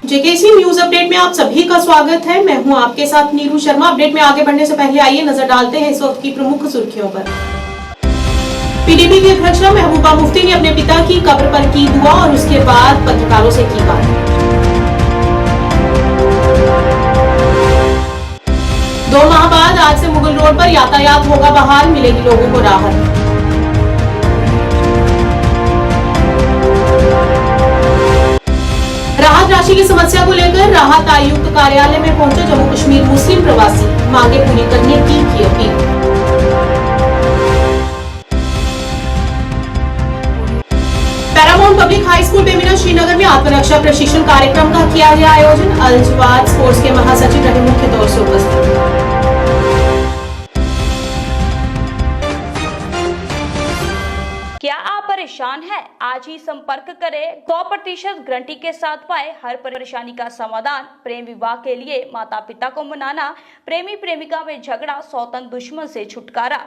JKC news update में आप सभी का स्वागत है। मैं हूं आपके साथ नीरू शर्मा। अपडेट में आगे बढ़ने से पहले आइए नजर डालते हैं इस वक्त की प्रमुख सुर्खियों पर। पीडीपी की अध्यक्ष महबूबा मुफ्ती ने अपने पिता की कब्र पर की दुआ और उसके बाद पत्रकारों से की बात। 2 माह बाद आज से मुगल रोड पर यातायात होगा बहाल, मिलेगी लोगों को राहत। राहत राशि की समस्या को लेकर राहत आयुक्त कार्यालय में पहुंचे जम्मू कश्मीर मुस्लिम प्रवासी, मांगे पूरी करने की appeal. Paramount public high school Bemina Srinagar में आत्मरक्षा प्रशिक्षण कार्यक्रम का किया गया आयोजन। अल जवाद स्पोर्ट्स के महासचिव रहे मुख्य तौर से उपस्थित। क्या आप परेशान हैं? आज ही संपर्क करें। 100% गारंटी के साथ पाए हर परेशानी का समाधान। प्रेम विवाह के लिए माता पिता को मनाना, प्रेमी प्रेमिका में झगड़ा, सौतन दुश्मन से छुटकारा,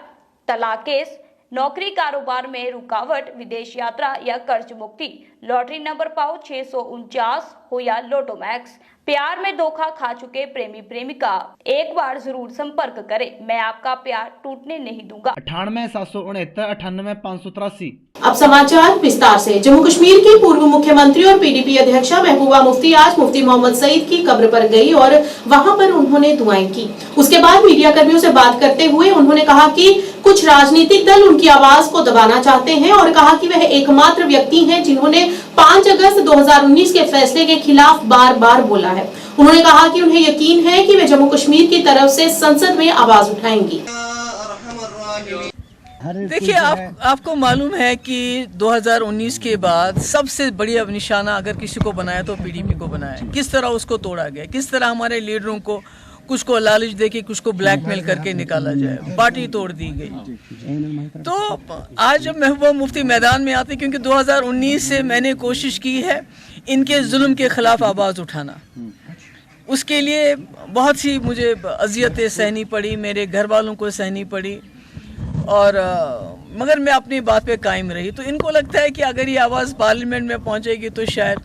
तलाक केस, नौकरी कारोबार में रुकावट, विदेश यात्रा या कर्ज मुक्ति, लॉटरी नंबर पाओ 649 हो या लोटो मैक्स, प्यार में धोखा खा चुके प्रेमी प्रेमिका, एक बार जरूर संपर्क करें। मैं आपका प्यार टूटने नहीं दूंगा। 98 769 583। अब समाचार विस्तार से। जम्मू कश्मीर की पूर्व मुख्यमंत्री और पीडीपी अध्यक्षा महबूबा मुफ्ती आज मुफ्ती मोहम्मद सईद की कब्र पर गई और वहां पर उन्होंने दुआएं की। उसके बाद मीडिया कर्मियों से बात करते हुए उन्होंने कहा कि कुछ राजनीतिक दल उनकी आवाज को दबाना चाहते हैं और कहा कि वह एकमात्र व्यक्ति हैं जिन्होंने 5 अगस्त 2019 के फैसले के खिलाफ बार-बार बोला है। उन्होंने कहा कि उन्हें यकीन है कि वे जम्मू कश्मीर की तरफ से संसद में आवाज उठाएंगी। देखिए, आपको मालूम है कि 2019 के बाद सबसे बढ़िया निशाना अगर किसी को बनाया तो पीडीपी को बनाया। किस तरह उसको तोड़ा गया, किस तरह हमारे लीडरों को कुछ को लालच देके कुछ को ब्लैकमेल करके निकाला जाए, पार्टी तोड़ दी गई। तो आज जब महबूबा मुफ्ती मैदान में आते, क्योंकि 2019 से मैंने कोशिश की है इनके जुल्म के खिलाफ आवाज़ उठाना, उसके लिए बहुत सी मुझे अजियतें सहनी पड़ी, मेरे घर वालों को सहनी पड़ी, और मगर मैं अपनी बात पे कायम रही। तो इनको लगता है कि अगर ये आवाज़ पार्लियामेंट में पहुंचेगी तो शायद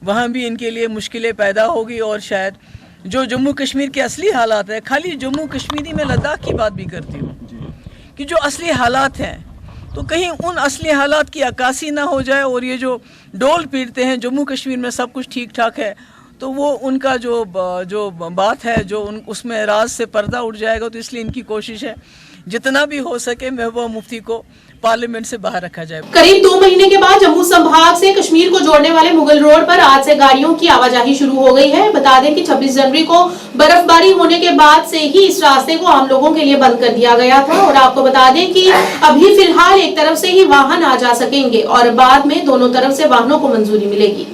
वहाँ भी इनके लिए मुश्किलें पैदा होगी, और शायद जो जम्मू कश्मीर के असली हालात है, खाली जम्मू कश्मीरी में लद्दाख की बात भी करती हूँ कि जो असली हालात हैं, तो कहीं उन असली हालात की अक्कासी ना हो जाए, और ये जो डोल पीटते हैं जम्मू कश्मीर में सब कुछ ठीक ठाक है, तो वो उनका जो बात है जो उसमें राज से पर्दा उठ जाएगा। तो इसलिए इनकी कोशिश है जितना भी हो सके महबूबा मुफ्ती को पार्लियामेंट से बाहर रखा जाए। करीब 2 महीने के बाद जम्मू संभाग से कश्मीर को जोड़ने वाले मुगल रोड पर आज से गाड़ियों की आवाजाही शुरू हो गई है। बता दें कि 26 जनवरी को बर्फबारी होने के बाद से ही इस रास्ते को आम लोगों के लिए बंद कर दिया गया था, और आपको बता दें कि अभी फिलहाल एक तरफ से ही वाहन आ जा सकेंगे और बाद में दोनों तरफ से वाहनों को मंजूरी मिलेगी।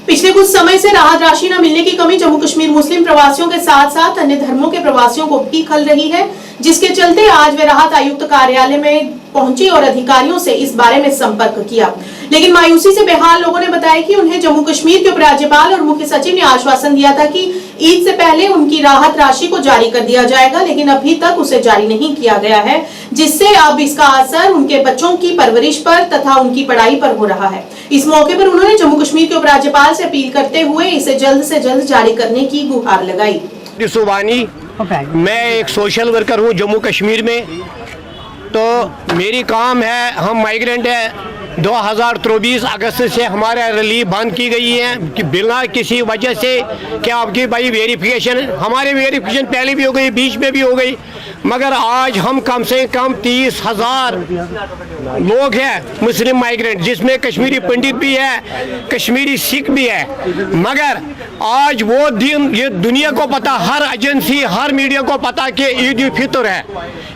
पिछले कुछ समय से राहत राशि न मिलने की कमी जम्मू कश्मीर मुस्लिम प्रवासियों के साथ साथ अन्य धर्मों के प्रवासियों को भी खल रही है, जिसके चलते आज वे राहत आयुक्त कार्यालय में पहुंचे और अधिकारियों से इस बारे में संपर्क किया। लेकिन मायूसी से बेहाल लोगों ने बताया कि उन्हें जम्मू कश्मीर के उपराज्यपाल और मुख्य सचिव ने आश्वासन दिया था कि ईद से पहले उनकी राहत राशि को जारी कर दिया जाएगा, लेकिन अभी तक उसे जारी नहीं किया गया है, जिससे अब इसका असर उनके बच्चों की परवरिश पर तथा उनकी पढ़ाई पर हो रहा है। इस मौके पर उन्होंने जम्मू कश्मीर के उपराज्यपाल से अपील करते हुए इसे जल्द से जल्द जारी करने की गुहार लगाई। सुबानी, मैं एक सोशल वर्कर हूँ जम्मू कश्मीर में। तो मेरी काम है, हम माइग्रेंट है, 2024 अगस्त से हमारा रिलीफ बंद की गई है कि बिना किसी वजह से क्या आपकी भाई वेरिफिकेशन, हमारी वेरिफिकेशन पहले भी हो गई, बीच में भी हो गई, मगर आज हम कम से कम 30,000 लोग हैं मुस्लिम माइग्रेंट, जिसमें कश्मीरी पंडित भी है, कश्मीरी सिख भी है। मगर आज वो दिन ये दुनिया को पता, हर एजेंसी हर मीडिया को पता कि ईद उल फितर है।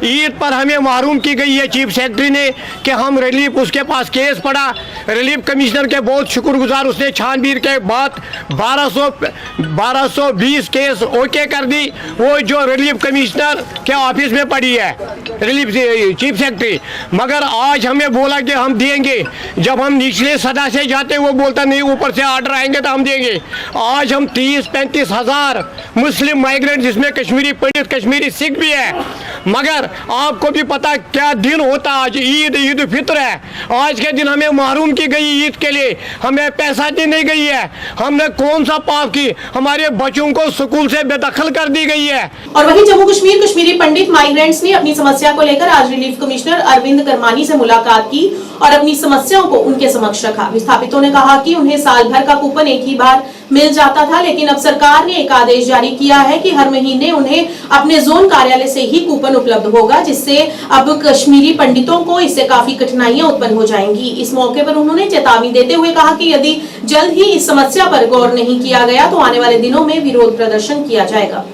ईद पर हमें महरूम की गई है चीफ सेक्रेटरी ने कि हम रिलीफ उसके पास केस केस पड़ा, रिलीफ कमिश्नर के बहुत शुक्रगुजार, उसने छानबीन के बाद 1220 केस ओके कर दी। वो जो रिलीफ कमिश्नर के ऑफिस में पड़ी है, रिलीफ चीफ सेक्रेटरी, मगर आज हमें बोला कि हम देंगे। जब हम निचले सदा से जाते वो बोलता नहीं, ऊपर से ऑर्डर आएंगे तो हम देंगे। आज हम 30-35 हज़ार मुस्लिम माइग्रेंट, जिसमें कश्मीरी पंडित, कश्मीरी सिख भी है, मगर आपको भी पता क्या दिन होता। आज ईद फित्र है, आज के दिन हमें महरूम की गई ईद के लिए, हमें पैसा दी नहीं गई है। हमने कौन सा पाप की, हमारे बच्चों को स्कूल से बेदखल कर दी गई है। और वहीं जम्मू कश्मीर कश्मीरी पंडित माइग्रेंट्स ने अपनी समस्या को लेकर आज रिलीफ कमिश्नर अरविंद करमानी से मुलाकात की और अपनी समस्याओं को उनके समक्ष रखा। विस्थापितों ने कहा कि उन्हें साल भर का कूपन एक ही बार मिल जाता था, लेकिन अब सरकार ने एक आदेश जारी किया है कि हर महीने उन्हें अपने जोन कार्यालय से ही कूपन उपलब्ध होगा, जिससे अब कश्मीरी पंडितों को इससे काफी कठिनाइयां उत्पन्न हो जाएंगी। इस मौके पर उन्होंने चेतावनी देते हुए कहा कि यदि जल्द ही इस समस्या पर गौर नहीं किया गया तो आने वाले दिनों में विरोध प्रदर्शन किया जाएगा।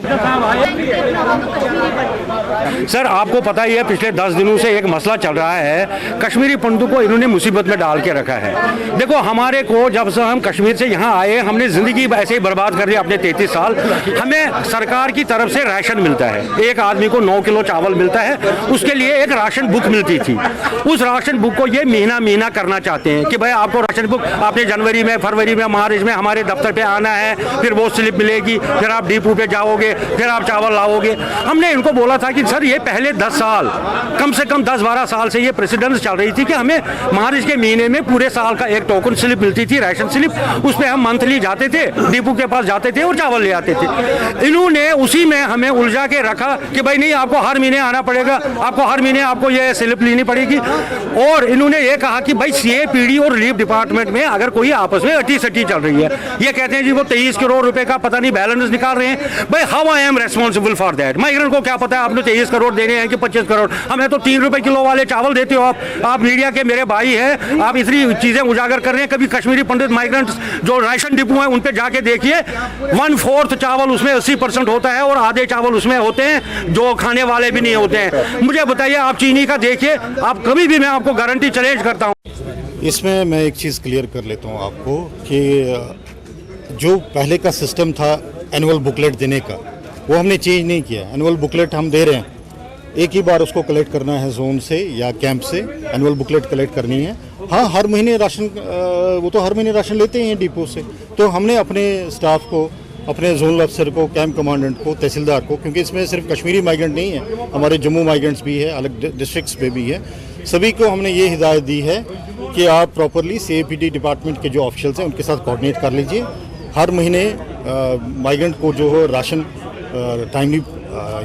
सर, आपको पता ही है पिछले 10 दिनों से एक मसला चल रहा है, कश्मीरी पंडितों को इन्होंने मुसीबत में डाल के रखा है। देखो, हमारे को जब से हम कश्मीर से यहाँ आए, हमने ज़िंदगी ऐसे ही बर्बाद कर दी अपने 33 साल। हमें सरकार की तरफ से राशन मिलता है, एक आदमी को 9 किलो चावल मिलता है, उसके लिए एक राशन बुक मिलती थी। उस राशन बुक को ये महीना करना चाहते हैं कि भाई आपको राशन बुक आपने जनवरी में, फरवरी में, मार्च में हमारे दफ्तर पे आना है, फिर वो स्लिप मिलेगी, फिर आप डिपो पे जाओगे, फिर आप चावल लाओगे। हमने इनको बोला था कि सर, ये पहले 10 साल, कम से कम 10-12 साल से ये प्रेसिडेंस चल रही थी कि हमें मार्च के महीने में पूरे साल का एक टोकन स्लिप मिलती थी, राशन स्लिप। उस पर हम मंथली जाते थे, डिपो के पास जाते थे और चावल ले आते थे। इन्होंने उसी में हमें उलझा के रखा कि भाई नहीं, आपको हर महीने आना पड़ेगा, आपको हर महीने आपको ये स्लिप लेनी पड़ेगी। और इन्होंने ये कहा कि भाई CAPD और रिलीफ डिपार्टमेंट में अगर कोई आपस में अटी-सटी चल रही है, ये कहते हैं जी वो 23 करोड़ रुपए का पता नहीं बैलेंस निकाल रहे हैं। भाई how I am responsible for that? Migrant को क्या पता है आपने 23 करोड़ देने हैं कि 25 करोड़? हमें तो 3 रुपए किलो वाले चावल देते हो आप मीडिया के मेरे भाई हैं, आप इतनी चीजें उजागर कर रहे हैं। कभी कश्मीरी पंडित माइग्रेंट जो राशन डिपो है उन पे जाके देखिए, 1/4 चावल उसमें 80% होता है और आधे चावल उसमें होते हैं जो खाने वाले भी नहीं होते हैं। मुझे बताइए, आप चीनी का देखिए, आप कभी भी, मैं आपको गारंटी चैलेंज करता हूँ। इसमें मैं एक चीज़ क्लियर कर लेता हूँ आपको कि जो पहले का सिस्टम था एनुअल बुकलेट देने का, वो हमने चेंज नहीं किया। एनुअल बुकलेट हम दे रहे हैं, एक ही बार उसको कलेक्ट करना है जोन से या कैंप से, एनुअल बुकलेट कलेक्ट करनी है। हाँ, हर महीने राशन, वो तो हर महीने राशन लेते हैं डिपो से। तो हमने अपने स्टाफ को, अपने जोनल अफसर को, कैंप कमांडेंट को, तहसीलदार को, क्योंकि इसमें सिर्फ कश्मीरी माइग्रेंट नहीं है, हमारे जम्मू माइग्रेंट्स भी है, अलग डिस्ट्रिक्ट्स पे भी है, सभी को हमने ये हिदायत दी है कि आप प्रॉपरली CAPD डिपार्टमेंट के जो ऑफिशियल्स हैं उनके साथ कोऑर्डिनेट कर लीजिए। हर महीने माइग्रेंट को जो हो राशन टाइमली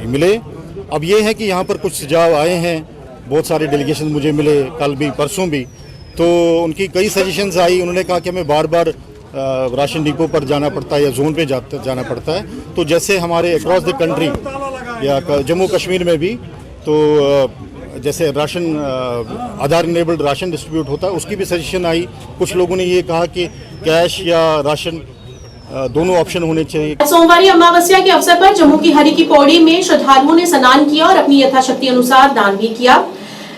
मिले। अब ये है कि यहाँ पर कुछ सुझाव आए हैं, बहुत सारे डेलीगेशन मुझे मिले कल भी, परसों भी, तो उनकी कई सजेशंस आई। उन्होंने कहा कि हमें बार बार राशन डिपो पर जाना पड़ता है या जोन पे जाना पड़ता है। तो जैसे हमारे अक्रॉस द कंट्री या जम्मू कश्मीर में भी, तो जैसे राशन आधार इनेबल्ड राशन डिस्ट्रीब्यूट होता है, उसकी भी सजेशन आई। कुछ लोगों ने ये कहा कि कैश या राशन दोनों ऑप्शन होने चाहिए। सोमवारी अमावस्या के अवसर पर जम्मू की हरी की पौड़ी में श्रद्धालुओं ने स्नान किया और अपनी यथाशक्ति अनुसार दान भी किया।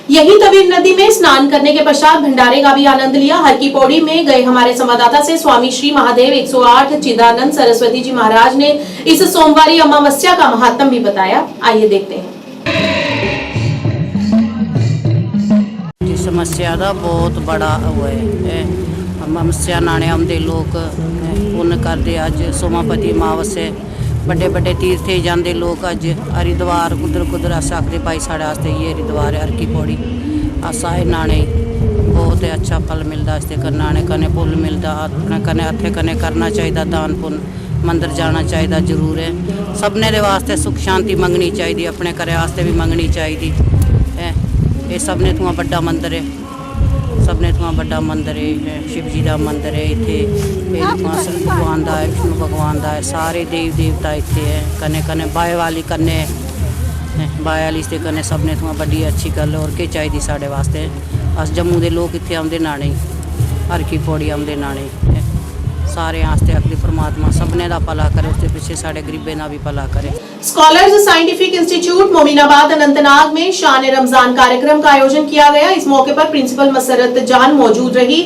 यही तवीर नदी में स्नान करने के पश्चात भंडारे का भी आनंद लिया। हर की पौड़ी में गए हमारे संवाददाता से स्वामी श्री महादेव 108 चिदानंद सरस्वती जी महाराज ने इस सोमवारी अमावस्या का महात्म भी बताया। आइए देखते हैं। समस्या का बहुत बड़ा वो है, अमावस्या नाने आते लोग पुण्य करते। अज सोमापति अमावस्या बड़े बड़े तीर्थे जाते लोग। अज हरिद्वार कुदर अस आखते भाई साढ़े वास्ते ये हरिद्वार है, हर की पौड़ी अस आए नाने बहुत अच्छा फल मिलता। इससे नाने कने पुल मिलता, अपने कने हथे कने करना चाहिए दान पुण्य, मंदिर जाना चाहिए जरूर है। सबने दे वास्ते सुख शांति मंगनी चाहिए, अपने घरे वास्ते भी मंगनी चाहिए है। ये सबने थोड़ा बड़ा मंदिर है, सबने थोड़ा बड़ा मंदिर है, शिव जी का मंदिर है इतने, शनि भगवान का है, विष्णु भगवान का है, सारे देव देवता इतने है। कने कने बाय वाली कन्ने बाय वाली से कने सबने थोड़ा बड़ी अच्छी गल और के चाहिए साढ़े वास्ते। अस जम्मू के लोग इतने आते नाने, हर की पौड़ी आते नाने, सारे आस्ते अगली परमात्मा सबने दा भला करे, उसके पीछे साढ़े गरीबें दा भी भला करे। Scholars scientific institute Mominabad Anantnag में शान रमजान कार्यक्रम का आयोजन किया गया। इस मौके पर प्रिंसिपल मसरत जान मौजूद रही।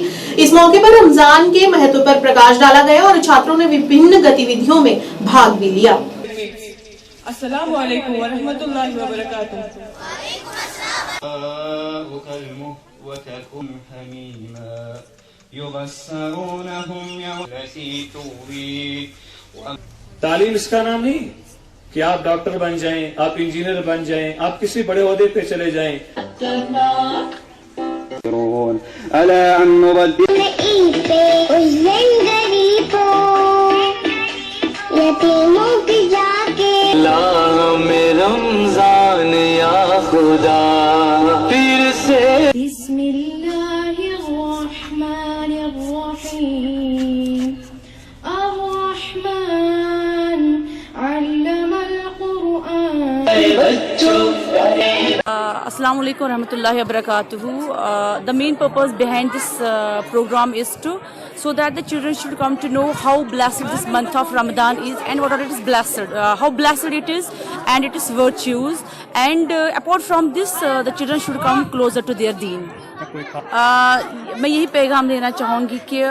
इस मौके पर रमजान के महत्व पर प्रकाश डाला गया और छात्रों ने विभिन्न गतिविधियों में भाग भी लिया। अस्सलामु अलैकुम व रहमतुल्लाहि व बरकातुहू। तालीम इसका नाम नहीं कि आप डॉक्टर बन जाएं, आप इंजीनियर बन जाएं, आप किसी बड़े ओहदे पे चले जाएं। रमजान या खुदा फिर से Assalamu alaikum warahmatullahi wabarakatuh. The main purpose behind this program is so that the children should come to know how blessed this month of Ramadan is and what it is blessed, how blessed it is and its virtues. And apart from this, the children should come closer to their deen. मैं यही पैगाम देना चाहूँगी कि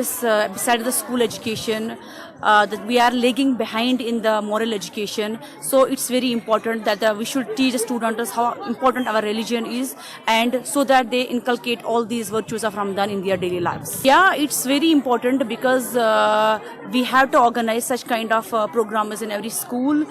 इस beside the school education, that we are lagging behind in the moral education. So it's very important that we should teach the students how important our religion is, and so that they inculcate all these virtues of Ramadan in their daily lives. Yeah, it's very important because we have to organize such kind of programs in every school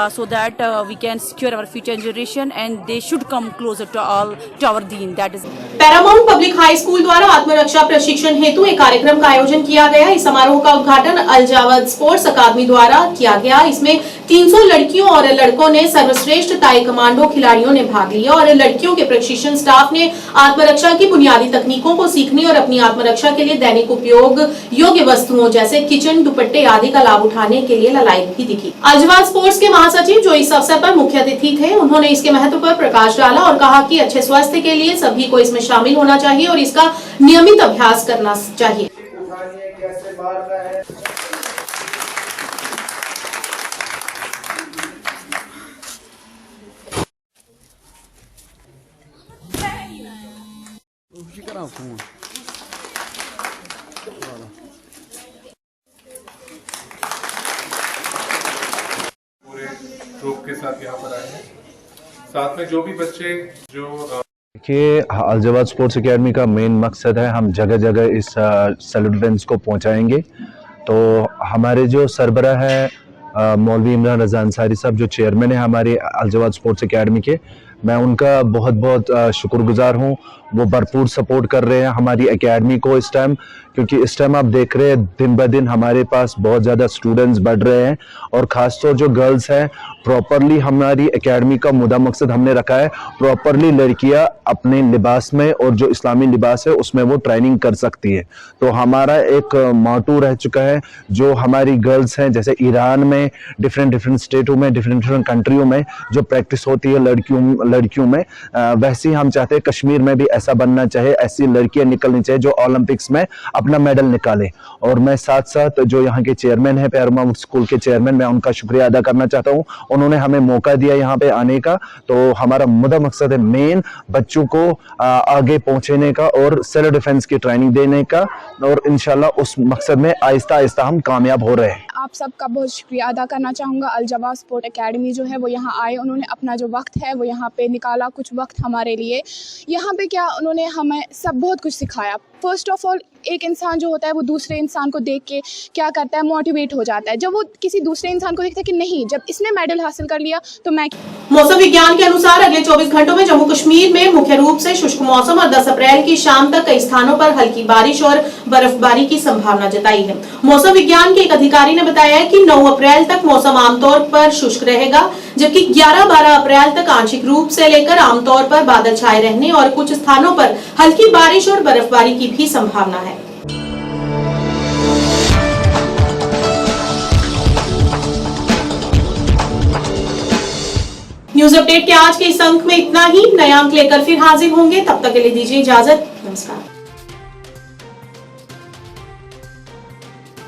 so that we can secure our future generation and they should come closer to our deen. That is Paramount public high school द्वारा आत्मरक्षा प्रशिक्षण हेतु एक कार्यक्रम का आयोजन किया गया। इस समारोह का उद्घाटन अलजावद स्पोर्ट्स अकादमी द्वारा किया गया। इसमें 300 लड़कियों और लड़कों ने सर्वश्रेष्ठ ताई कमांडो खिलाड़ियों ने भाग लिया और लड़कियों के प्रशिक्षण स्टाफ ने आत्मरक्षा की बुनियादी तकनीकों को सीखने और अपनी आत्मरक्षा के लिए दैनिक उपयोग योग्य वस्तुओं जैसे किचन, दुपट्टे आदि का लाभ उठाने के लिए ललायत भी दिखी। अलजावद स्पोर्ट्स के महासचिव जो इस अवसर पर मुख्य अतिथि थे, उन्होंने इसके महत्व पर प्रकाश डाला और कहा कि अच्छे स्वास्थ्य के लिए सभी को इसमें शामिल होना चाहिए और इसका नियमित अभ्यास करना चाहिए। पूरे ग्रुप के साथ यहाँ पर आए हैं, साथ में जो भी बच्चे जो देखिए, अलजावद स्पोर्ट्स एकेडमी का मेन मकसद है हम जगह जगह इस सैल्यूट इवेंट्स को पहुंचाएंगे। तो हमारे जो सरबराह है मौलवी इमरान रज़ा अंसारी साहब, जो चेयरमैन है हमारे अलजावद स्पोर्ट्स एकेडमी के, मैं उनका बहुत बहुत शुक्रगुजार हूँ। वो भरपूर सपोर्ट कर रहे हैं हमारी एकेडमी को इस टाइम, क्योंकि इस टाइम आप देख रहे हैं दिन ब दिन हमारे पास बहुत ज़्यादा स्टूडेंट्स बढ़ रहे हैं और ख़ासतौर जो गर्ल्स हैं, प्रॉपरली हमारी एकेडमी का मुद्दा मकसद हमने रखा है प्रॉपरली लड़कियां अपने लिबास में और जो इस्लामी लिबास है उसमें वो ट्रेनिंग कर सकती है। तो हमारा एक मोटो रह चुका है, जो हमारी गर्ल्स हैं जैसे ईरान में डिफरेंट स्टेटों में डिफरेंट कंट्रियों में जो प्रैक्टिस होती है लड़कियों में, वैसे ही हम चाहते हैं कश्मीर में भी ऐसा बनना चाहिए, ऐसी लड़कियां निकलनी चाहिए जो ओलंपिक्स में अपना मेडल निकाले। और मैं साथ साथ जो यहाँ के चेयरमैन है पैरामाउंट स्कूल के चेयरमैन, मैं उनका शुक्रिया अदा करना चाहता हूँ। उन्होंने हमें मौका दिया यहाँ पे आने का। तो हमारा मुद्दा मकसद है मेन बच्चों को आगे पहुँचने का और सेल्फ डिफेंस की ट्रेनिंग देने का, और इंशाल्लाह उस मकसद में आहिस्ता आहिस्ता हम कामयाब हो रहे हैं। आप सबका बहुत शुक्रिया अदा करना चाहूँगा। अलजावद स्पोर्ट एकेडमी जो है वो यहाँ आए, उन्होंने अपना जो वक्त है वो यहाँ पे निकाला, कुछ वक्त हमारे लिए। यहाँ पे क्या उन्होंने हमें सब बहुत कुछ सिखाया। फर्स्ट ऑफ ऑल, एक इंसान जो होता है वो दूसरे इंसान को देख के क्या करता है, मोटिवेट हो जाता है। जब वो किसी दूसरे इंसान को देखता है कि नहीं, जब इसने मेडल हासिल कर लिया तो मैं। मौसम विज्ञान के अनुसार अगले 24 घंटों में जम्मू कश्मीर में मुख्य रूप से शुष्क मौसम और 10 अप्रैल की शाम तक कई स्थानों पर हल्की बारिश और बर्फबारी की संभावना जताई है। मौसम विज्ञान के एक अधिकारी ने बताया कि 9 अप्रैल तक मौसम आमतौर पर शुष्क रहेगा, जबकि 11-12 अप्रैल तक आंशिक रूप से लेकर आमतौर पर बादल छाए रहने और कुछ स्थानों पर हल्की बारिश और बर्फबारी की भी संभावना है। न्यूज अपडेट के आज के इस अंक में इतना ही। नया अंक लेकर फिर हाजिर होंगे, तब तक के लिए दीजिए इजाजत। नमस्कार।